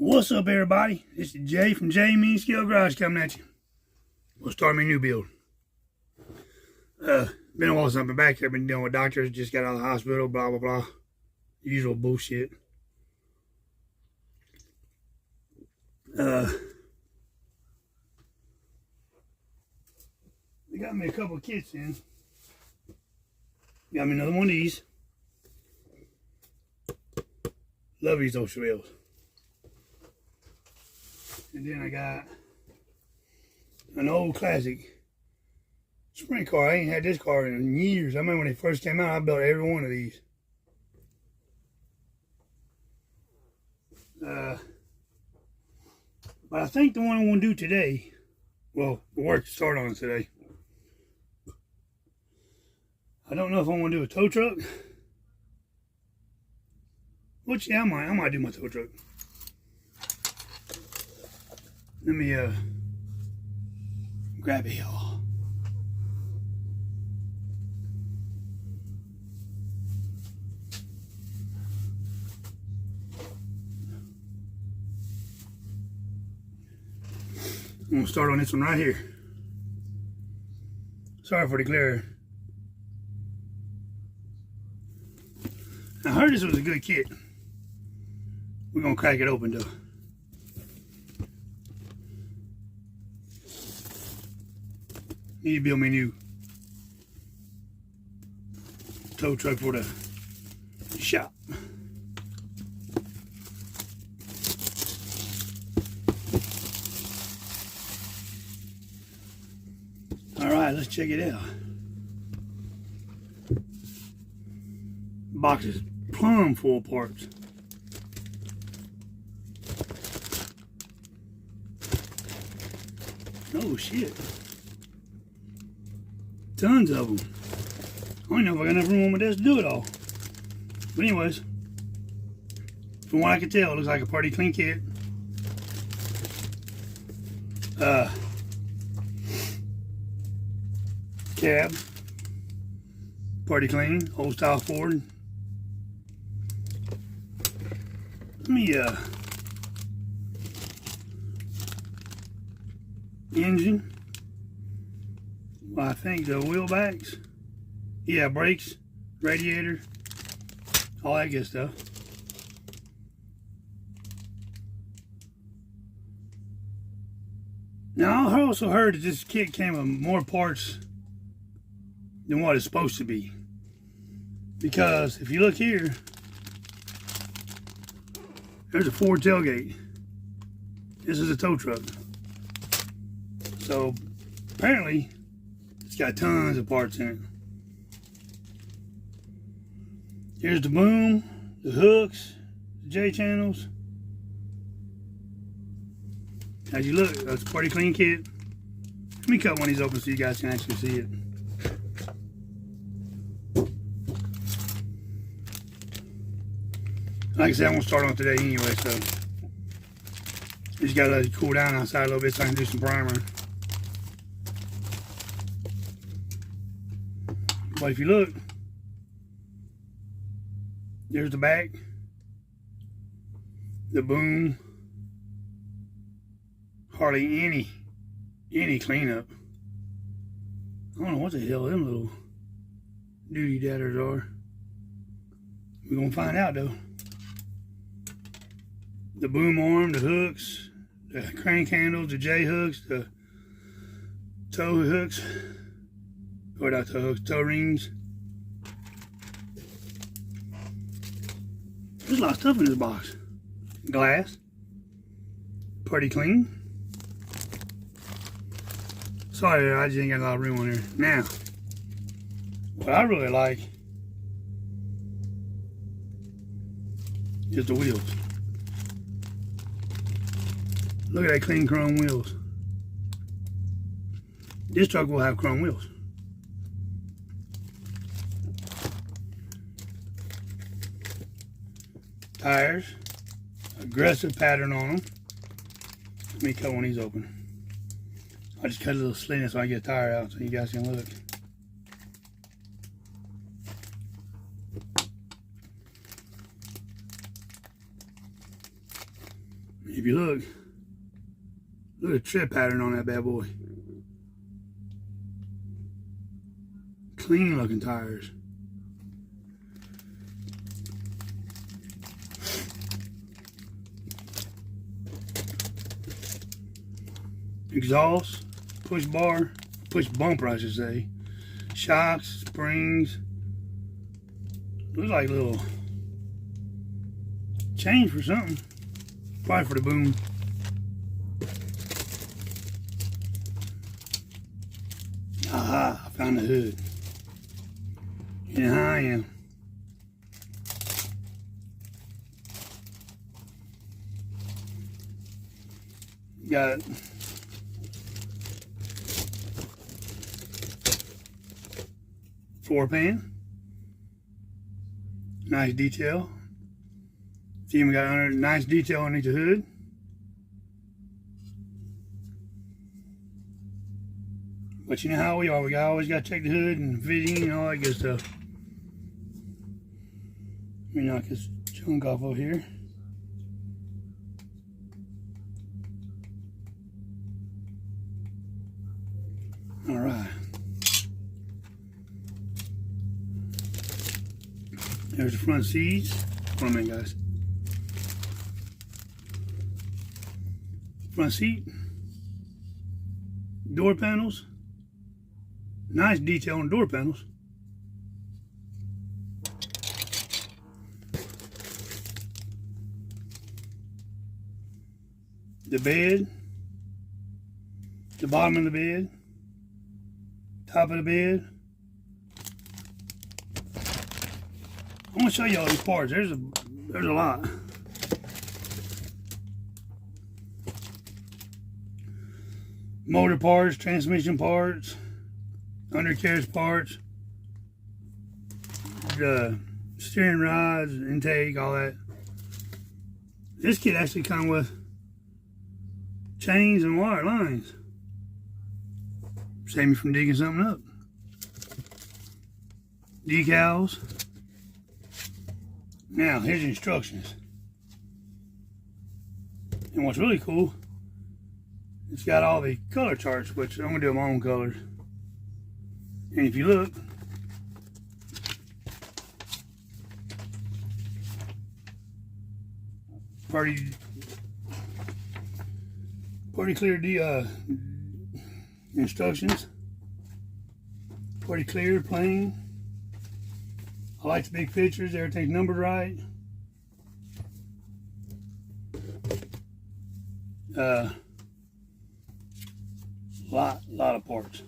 What's up, everybody? This is Jay from J Mean Skill Garage coming at you. We'll start my new build. Been a while since I've been back here. Been dealing with doctors. Just got out of the hospital. Blah blah blah. Usual bullshit. They got me a couple of kits in. Got me another one of these. Love these old Chevilles. And then I got an old classic sprint car. I ain't had this car in years. I remember when they first came out, I built every one of these. But I think the one I want to do today, well, the work started on it today. I don't know if I want to do a tow truck. Which, yeah, I might do my tow truck. Let me grab it, y'all. I'm gonna start on this one right here. Sorry for the glare. I heard this was a good kit. We're gonna crack it open though. Need to build me a new tow truck for the shop. All right, let's check it out. Box is plumb full of parts. Oh shit. Tons of them. I don't know if I got enough room with this to do it all. But anyways, from what I can tell, it looks like a party clean kit. Cab. Party clean. Old style Ford. Let me, engine. Well, I think the wheel backs. Yeah, brakes, radiator, all that good stuff. Now, I also heard that this kit came with more parts than what it's supposed to be. Because if you look here, there's a Ford tailgate. This is a tow truck. So, apparently, it's got tons of parts in it. Here's the boom, the hooks, the J channels. As you look, that's a party clean kit. Let me cut one of these open so you guys can actually see it. Like I said, I'm gonna start on today anyway, so just gotta let it cool down outside a little bit so I can do some primer. But if you look, there's the back, the boom, hardly any cleanup. I don't know what the hell them little duty dadders are. We're gonna find out though. The boom arm, the hooks, the crank handles, the J hooks, the tow hooks. Or not tow hooks, tow rings. There's a lot of stuff in this box. Glass. Pretty clean. Sorry, I just ain't got a lot of room on here. Now, what I really like is the wheels. Look at that clean chrome wheels. This truck will have chrome wheels. Tires, aggressive pattern on them. Let me cut one of these open. I just cut a little slit so I get a tire out so you guys can look. if you look at the tread pattern on that bad boy. Clean looking tires. Exhaust, push bumper I should say. Shocks, springs. Looks like a little change for something. Probably for the boom. Aha, I found the hood. You know how I am. Got 4-pan. Nice detail. See, we got under nice detail underneath the hood. But you know how we are. We always got to check the hood and fitting and all that good stuff. Let me knock this junk off over here. All right. There's the front seats. Hold on a minute, guys. Front seat. Door panels. Nice detail on door panels. The bed. The bottom of the bed. Top of the bed. I'm gonna show you all these parts. There's a lot. Motor parts, transmission parts, undercarriage parts, the steering rods, intake, all that. This kit actually comes with chains and wire lines. Save me from digging something up. Decals. Now, here's the instructions. And what's really cool, it's got all the color charts, which I'm going to do my own colors. And if you look, pretty clear instructions. Pretty clear, plain. I like the big pictures, everything's numbered right. Lot of parts.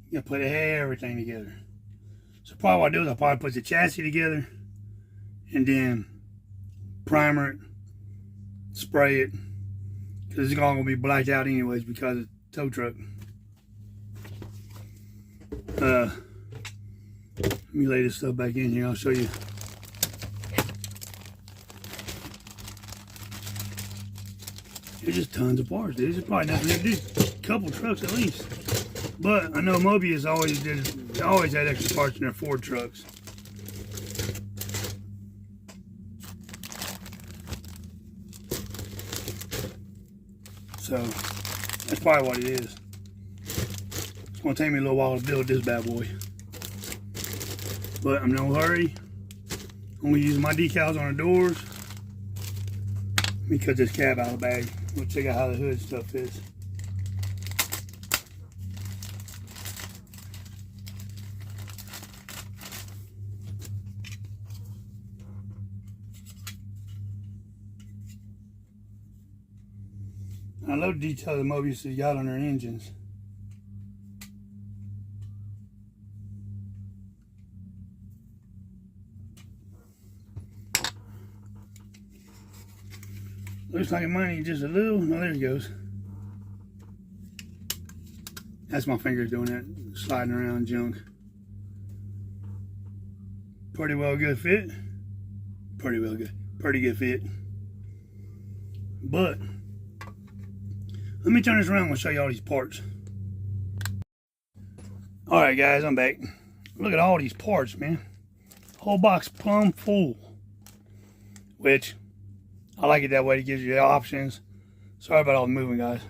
You gotta put everything together. So probably what I do is I'll probably put the chassis together and then primer it, spray it, because it's all gonna be blacked out anyways because it's a tow truck. Let me lay this stuff back in here. I'll show you. There's just tons of parts. There's probably nothing to do. A couple trucks at least. But I know Mobius always had extra parts in their Ford trucks. So that's probably what it is. It's gonna take me a little while to build this bad boy. But I'm in no hurry. I'm gonna use my decals on the doors. Let me cut this cab out of the bag. We'll check out how the hood stuff fits. I love the detail that Mobius has got on their engines. Looks like it might need just a little. No, there it goes. That's my fingers doing that, sliding around junk. Pretty well good fit. Pretty good fit. But let me turn this around and show you all these parts. Alright guys, I'm back. Look at all these parts, man. Whole box plumb full. Which I like it that way. It gives you the options. Sorry about all the moving, guys.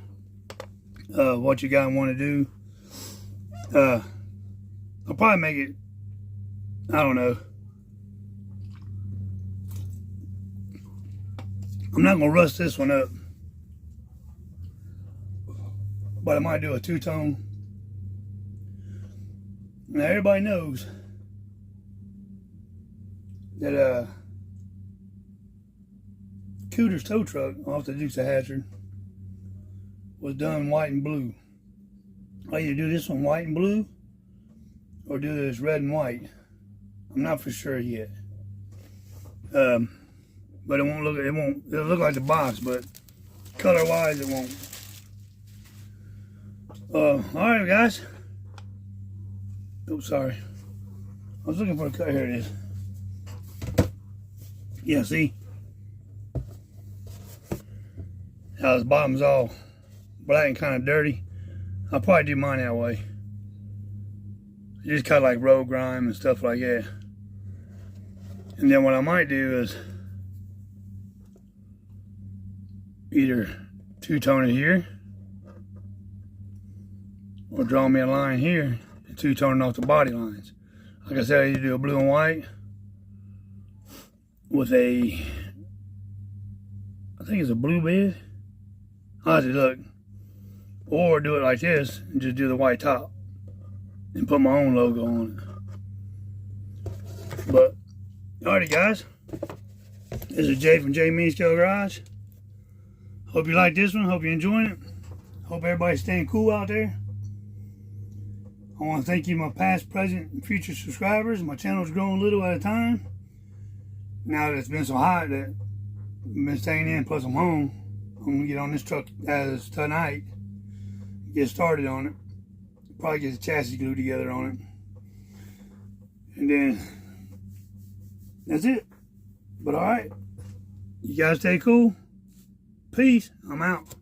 What you guys want to do? I'll probably make it, I don't know. I'm not going to rust this one up. But I might do a two-tone. Now everybody knows that Cooter's tow truck off the Dukes of Hazzard was done white and blue. I either do this one white and blue or do this red and white. I'm not for sure yet. But it'll look like the box, but color wise it won't. Alright guys. Oh, sorry. I was looking for a cut. Here it is. Yeah, see? How this bottom's all black and kind of dirty. I'll probably do mine that way. Just cut like road grime and stuff like that. And then what I might do is either two-tone it here or draw me a line here and two-tone off the body lines. Like I said, I either do a blue and white with a, I think it's a blue bed. How's it look? Or do it like this and just do the white top and put my own logo on it. But, alrighty guys. This is Jay from Jay Mini Scale Garage. Hope you like this one. Hope you're enjoying it. Hope everybody's staying cool out there. I want to thank you, my past, present, and future subscribers. My channel's growing a little at a time. Now that it's been so hot that I've been staying in, plus I'm home. I'm going to get on this truck as tonight. Get started on it. Probably get the chassis glued together on it. And then, that's it. But alright. You guys stay cool. Peace. I'm out.